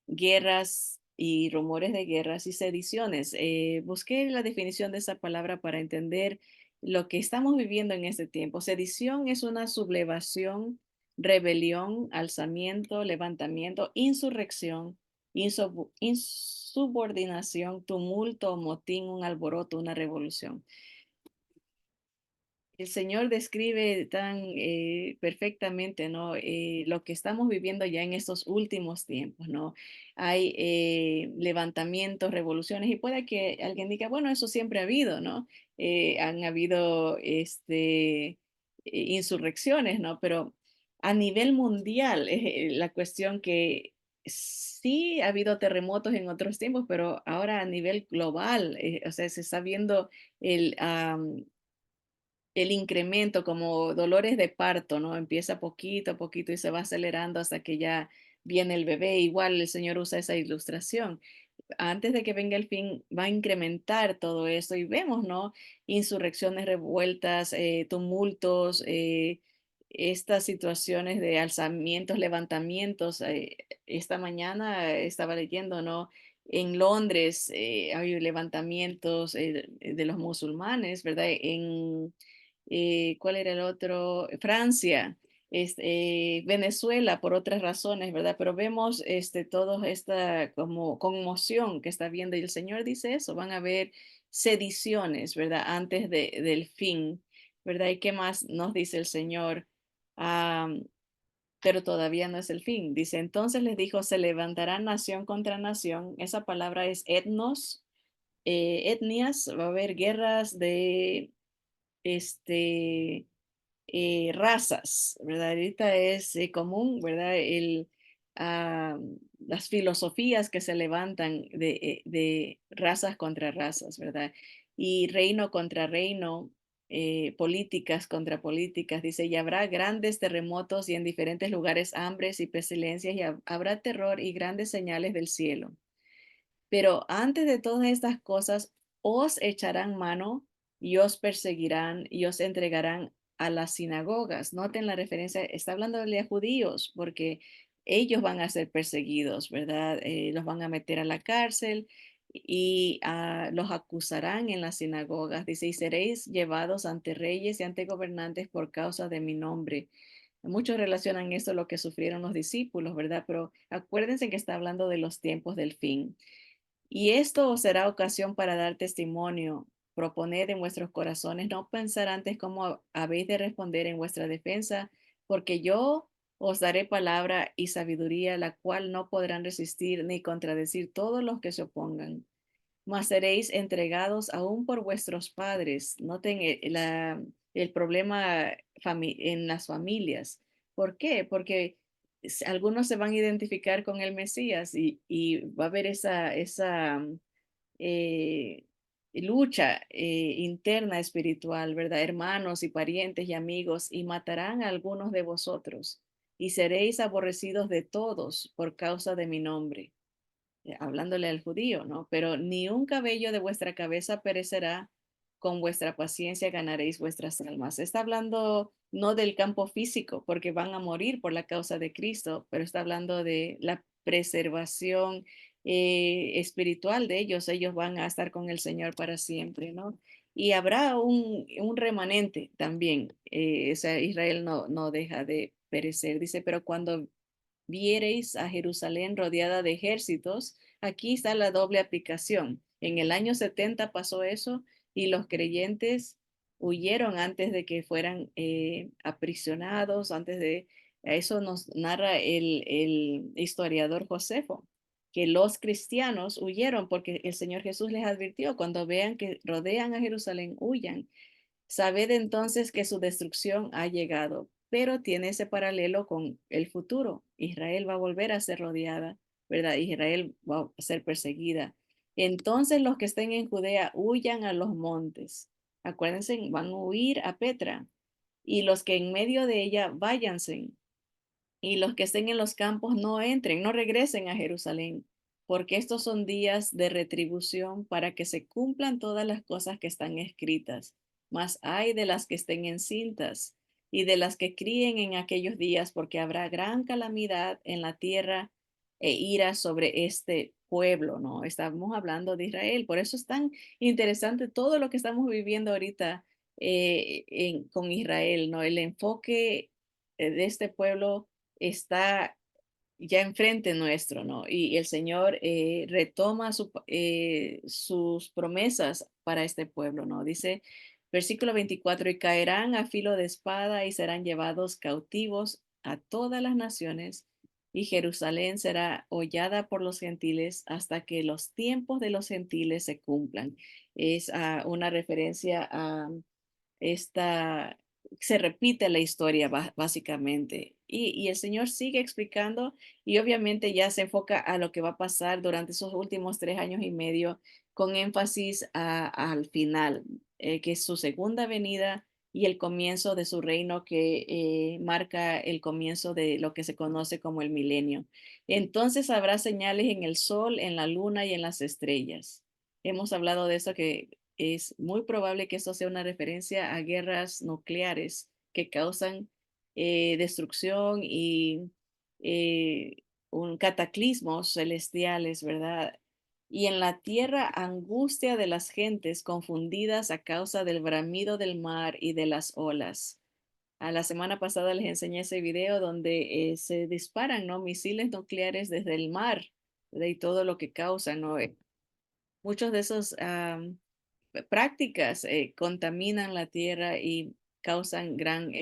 guerras y rumores de guerras y sediciones. Busqué la definición de esa palabra para entender lo que estamos viviendo en este tiempo. Sedición es una sublevación, rebelión, alzamiento, levantamiento, insurrección, insubordinación, tumulto, motín, un alboroto, una revolución. El Señor describe tan perfectamente, ¿no? Lo que estamos viviendo ya en estos últimos tiempos, ¿no? Hay levantamientos, revoluciones, y puede que alguien diga, bueno, eso siempre ha habido, ¿no? Han habido insurrecciones, ¿no? Pero a nivel mundial, la cuestión que sí ha habido terremotos en otros tiempos, pero ahora a nivel global, o sea, se está viendo el, el incremento como dolores de parto, ¿no? Empieza poquito a poquito y se va acelerando hasta que ya viene el bebé. Igual el Señor usa esa ilustración. Antes de que venga el fin, va a incrementar todo esto y vemos, ¿no? Insurrecciones, revueltas, tumultos, estas situaciones de alzamientos, levantamientos. Esta mañana estaba leyendo, ¿no? En Londres hay levantamientos de los musulmanes, ¿verdad? ¿Cuál era el otro? Francia, Venezuela por otras razones, ¿verdad? Pero vemos toda esta como conmoción que está viendo y el Señor dice eso, van a haber sediciones, ¿verdad? Antes del fin, ¿verdad? ¿Y qué más nos dice el Señor? Ah, pero todavía no es el fin. Dice, entonces les dijo, se levantará nación contra nación. Esa palabra es etnos, etnias, va a haber guerras de este, razas, ¿verdad? Ahorita es común, ¿verdad? Ah, las filosofías que se levantan de razas contra razas, ¿verdad? Y reino contra reino, políticas contra políticas, dice, y habrá grandes terremotos y en diferentes lugares hambres y pestilencias y habrá terror y grandes señales del cielo. Pero antes de todas estas cosas, os echarán mano y os perseguirán y os entregarán a las sinagogas. Noten la referencia, está hablando de judíos, porque ellos van a ser perseguidos, ¿verdad? Los van a meter a la cárcel. y los acusarán en las sinagogas. Dice, y seréis llevados ante reyes y ante gobernantes por causa de mi nombre. Muchos relacionan esto a lo que sufrieron los discípulos, ¿verdad? Pero acuérdense que está hablando de los tiempos del fin. Y esto os será ocasión para dar testimonio. Proponed en vuestros corazones no pensar antes cómo habéis de responder en vuestra defensa, porque yo os daré palabra y sabiduría, la cual no podrán resistir ni contradecir todos los que se opongan, mas seréis entregados aún por vuestros padres. Noten el problema en las familias. ¿Por qué? Porque algunos se van a identificar con el Mesías y va a haber esa eh, lucha interna espiritual, ¿verdad? Hermanos y parientes y amigos, y matarán a algunos de vosotros, y seréis aborrecidos de todos por causa de mi nombre, hablándole al judío, ¿no? Pero ni un cabello de vuestra cabeza perecerá, con vuestra paciencia ganaréis vuestras almas. Está hablando no del campo físico, porque van a morir por la causa de Cristo, pero está hablando de la preservación espiritual de ellos. Ellos van a estar con el Señor para siempre, ¿no? Y habrá un remanente también. O sea, Israel no deja de perecer. Dice, pero cuando viereis a Jerusalén rodeada de ejércitos, aquí está la doble aplicación. En el año 70 pasó eso y los creyentes huyeron antes de que fueran aprisionados, antes de... Eso nos narra el historiador Josefo, que los cristianos huyeron porque el Señor Jesús les advirtió, cuando vean que rodean a Jerusalén, huyan. Sabed entonces que su destrucción ha llegado, pero tiene ese paralelo con el futuro. Israel va a volver a ser rodeada, ¿verdad? Israel va a ser perseguida. Entonces los que estén en Judea huyan a los montes. Acuérdense, van a huir a Petra. Y los que en medio de ella váyanse, y los que estén en los campos no entren, no regresen a Jerusalén, porque estos son días de retribución para que se cumplan todas las cosas que están escritas. Mas hay de las que estén encintas y de las que críen en aquellos días, porque habrá gran calamidad en la tierra e ira sobre este pueblo, ¿no? Estamos hablando de Israel, por eso es tan interesante todo lo que estamos viviendo ahorita con Israel, ¿no? El enfoque de este pueblo está ya enfrente nuestro, ¿no? Y el Señor retoma sus promesas para este pueblo, ¿no? Dice, versículo 24, y caerán a filo de espada y serán llevados cautivos a todas las naciones, y Jerusalén será hollada por los gentiles hasta que los tiempos de los gentiles se cumplan. Es una referencia a esta, se repite la historia básicamente. Y el Señor sigue explicando y obviamente ya se enfoca a lo que va a pasar durante esos últimos 3 años y medio con énfasis al final, que es su segunda venida y el comienzo de su reino que marca el comienzo de lo que se conoce como el milenio. Entonces habrá señales en el sol, en la luna y en las estrellas. Hemos hablado de eso, que es muy probable que esto sea una referencia a guerras nucleares que causan destrucción y un cataclismos celestiales, ¿verdad? Y en la tierra angustia de las gentes confundidas a causa del bramido del mar y de las olas. A la semana pasada les enseñé ese video donde se disparan, ¿no? Misiles nucleares desde el mar, ¿verdad? Y todo lo que causan, ¿no? Muchos de esos prácticas contaminan la tierra y causan gran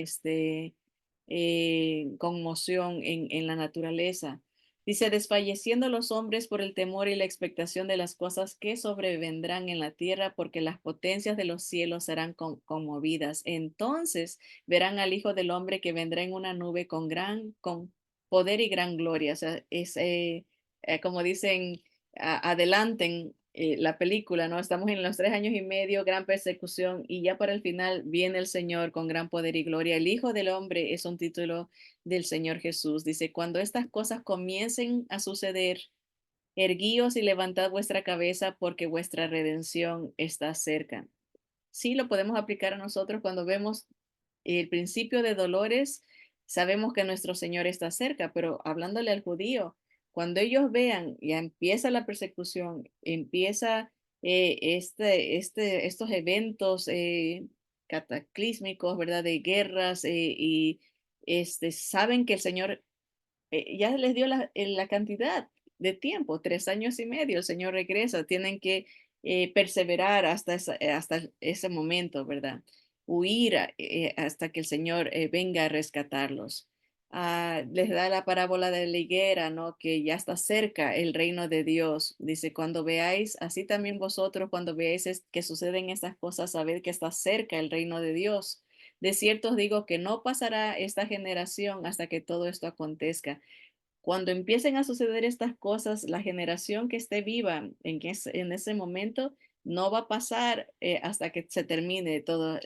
conmoción en la naturaleza. Dice, desfalleciendo los hombres por el temor y la expectación de las cosas que sobrevendrán en la tierra, porque las potencias de los cielos serán conmovidas. Entonces verán al Hijo del Hombre que vendrá en una nube con poder y gran gloria. O sea, es como dicen, adelanten la película, ¿no? Estamos en los 3 años y medio, gran persecución, y ya para el final viene el Señor con gran poder y gloria. El Hijo del Hombre es un título del Señor Jesús. Dice, cuando estas cosas comiencen a suceder, erguíos y levantad vuestra cabeza porque vuestra redención está cerca. Sí, lo podemos aplicar a nosotros cuando vemos el principio de dolores, sabemos que nuestro Señor está cerca, pero hablándole al judío, cuando ellos vean, ya empieza la persecución, empieza estos eventos cataclísmicos, ¿verdad? De guerras y saben que el Señor ya les dio la cantidad de tiempo, 3 años y medio, el Señor regresa, tienen que perseverar hasta ese momento, ¿verdad? Huir hasta que el Señor venga a rescatarlos. Les da la parábola de la higuera, ¿no? Que ya está cerca el reino de Dios. Dice, cuando veáis, así también vosotros, cuando veáis que suceden estas cosas, sabed que está cerca el reino de Dios. De cierto os digo que no pasará esta generación hasta que todo esto acontezca. Cuando empiecen a suceder estas cosas, la generación que esté viva en ese momento no va a pasar hasta que se termine todo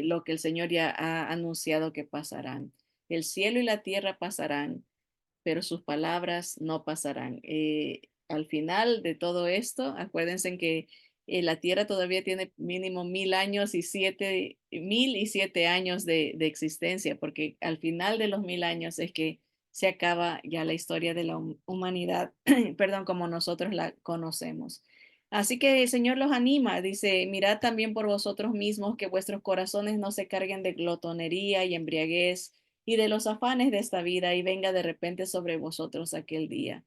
lo que el Señor ya ha anunciado que pasarán. El cielo y la tierra pasarán, pero sus palabras no pasarán. Al final de todo esto, acuérdense que la Tierra todavía tiene mínimo 1000 años y 1007 años de existencia, porque al final de los 1000 años es que se acaba ya la historia de la humanidad, perdón, como nosotros la conocemos. Así que el Señor los anima, dice, mirad también por vosotros mismos que vuestros corazones no se carguen de glotonería y embriaguez y de los afanes de esta vida y venga de repente sobre vosotros aquel día.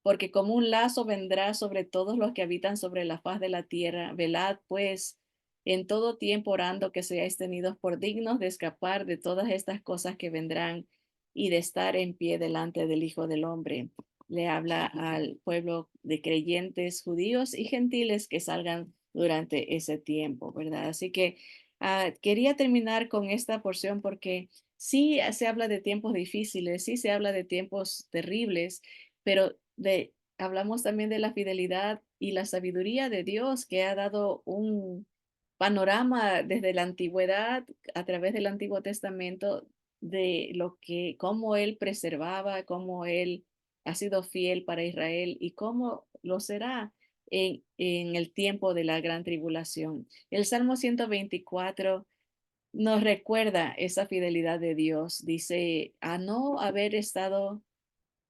Porque como un lazo vendrá sobre todos los que habitan sobre la faz de la tierra. Velad, pues, en todo tiempo orando que seáis tenidos por dignos de escapar de todas estas cosas que vendrán y de estar en pie delante del Hijo del Hombre. Le habla al pueblo de creyentes judíos y gentiles que salgan durante ese tiempo, ¿verdad? Así que quería terminar con esta porción porque sí se habla de tiempos difíciles, sí se habla de tiempos terribles, pero hablamos también de la fidelidad y la sabiduría de Dios que ha dado un panorama desde la antigüedad a través del Antiguo Testamento de cómo Él preservaba, cómo Él ha sido fiel para Israel y cómo lo será en el tiempo de la gran tribulación. El Salmo 124 nos recuerda esa fidelidad de Dios. Dice, a no haber estado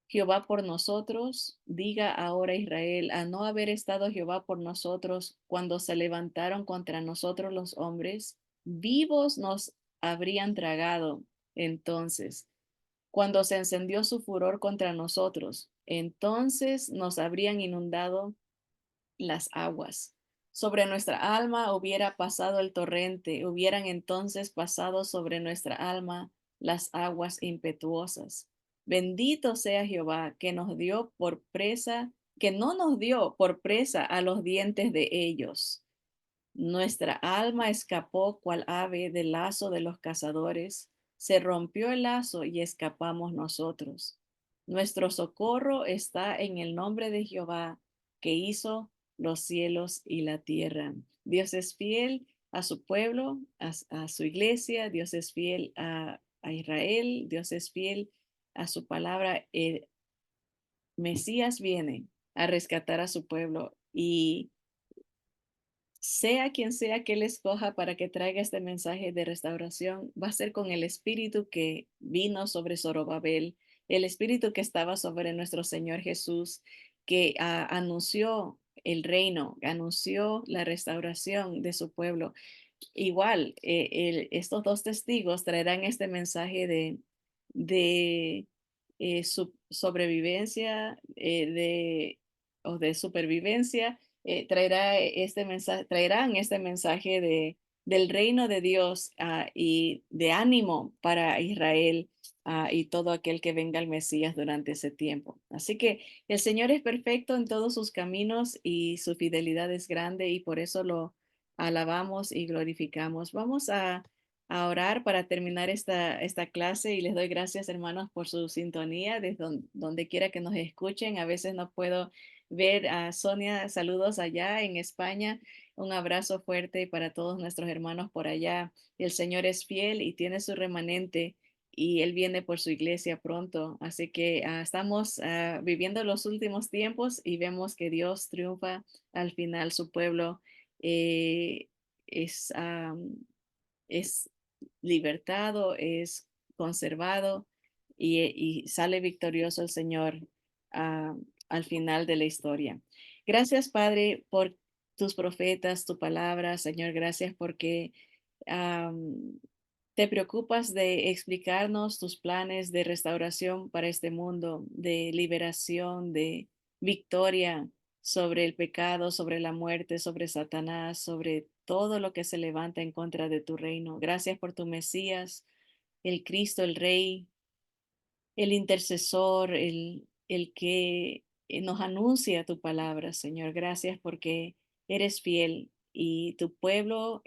Jehová por nosotros, diga ahora Israel, a no haber estado Jehová por nosotros cuando se levantaron contra nosotros los hombres, vivos nos habrían tragado entonces, cuando se encendió su furor contra nosotros, entonces nos habrían inundado las aguas. Sobre nuestra alma hubiera pasado el torrente, hubieran entonces pasado sobre nuestra alma las aguas impetuosas. Bendito sea Jehová que nos dio por presa, que no nos dio por presa a los dientes de ellos. Nuestra alma escapó cual ave del lazo de los cazadores. Se rompió el lazo y escapamos nosotros. Nuestro socorro está en el nombre de Jehová, que hizo los cielos y la tierra. Dios es fiel a su pueblo, a su iglesia. Dios es fiel a Israel. Dios es fiel a su palabra. El Mesías viene a rescatar a su pueblo y sea quien sea que él escoja para que traiga este mensaje de restauración, va a ser con el espíritu que vino sobre Zorobabel, el espíritu que estaba sobre nuestro Señor Jesús, que anunció el reino, anunció la restauración de su pueblo. Igual, estos dos testigos traerán este mensaje de sobrevivencia, o de supervivencia, traerán este mensaje del reino de Dios y de ánimo para Israel y todo aquel que venga al Mesías durante ese tiempo. Así que el Señor es perfecto en todos sus caminos y su fidelidad es grande y por eso lo alabamos y glorificamos. Vamos a orar para terminar esta clase y les doy gracias, hermanos, por su sintonía desde donde quiera que nos escuchen. A veces no puedo ver a Sonia. Saludos allá en España. Un abrazo fuerte para todos nuestros hermanos por allá. El Señor es fiel y tiene su remanente y Él viene por su iglesia pronto. Así que estamos viviendo los últimos tiempos y vemos que Dios triunfa al final. Su pueblo eh, es, es libertado, es conservado y sale victorioso el Señor ah, al final de la historia. Gracias, Padre, por tus profetas, tu palabra, Señor. Gracias porque am, te preocupas de explicarnos tus planes de restauración para este mundo, de liberación, de victoria sobre el pecado, sobre la muerte, sobre Satanás, sobre todo lo que se levanta en contra de tu reino. Gracias por tu Mesías, el Cristo, el Rey, el intercesor, el que nos anuncia tu palabra, Señor. Gracias porque eres fiel y tu pueblo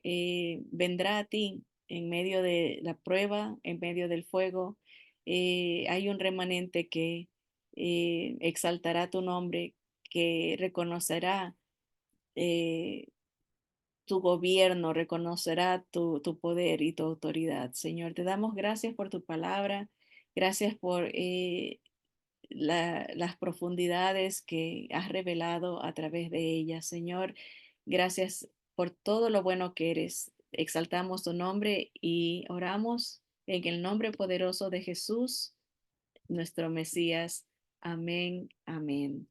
vendrá a ti en medio de la prueba, en medio del fuego. Hay un remanente que exaltará tu nombre, que reconocerá eh, tu gobierno, reconocerá tu poder y tu autoridad. Señor, te damos gracias por tu palabra. Gracias por las profundidades que has revelado a través de ella. Señor, gracias por todo lo bueno que eres. Exaltamos tu nombre y oramos en el nombre poderoso de Jesús, nuestro Mesías. Amén, amén.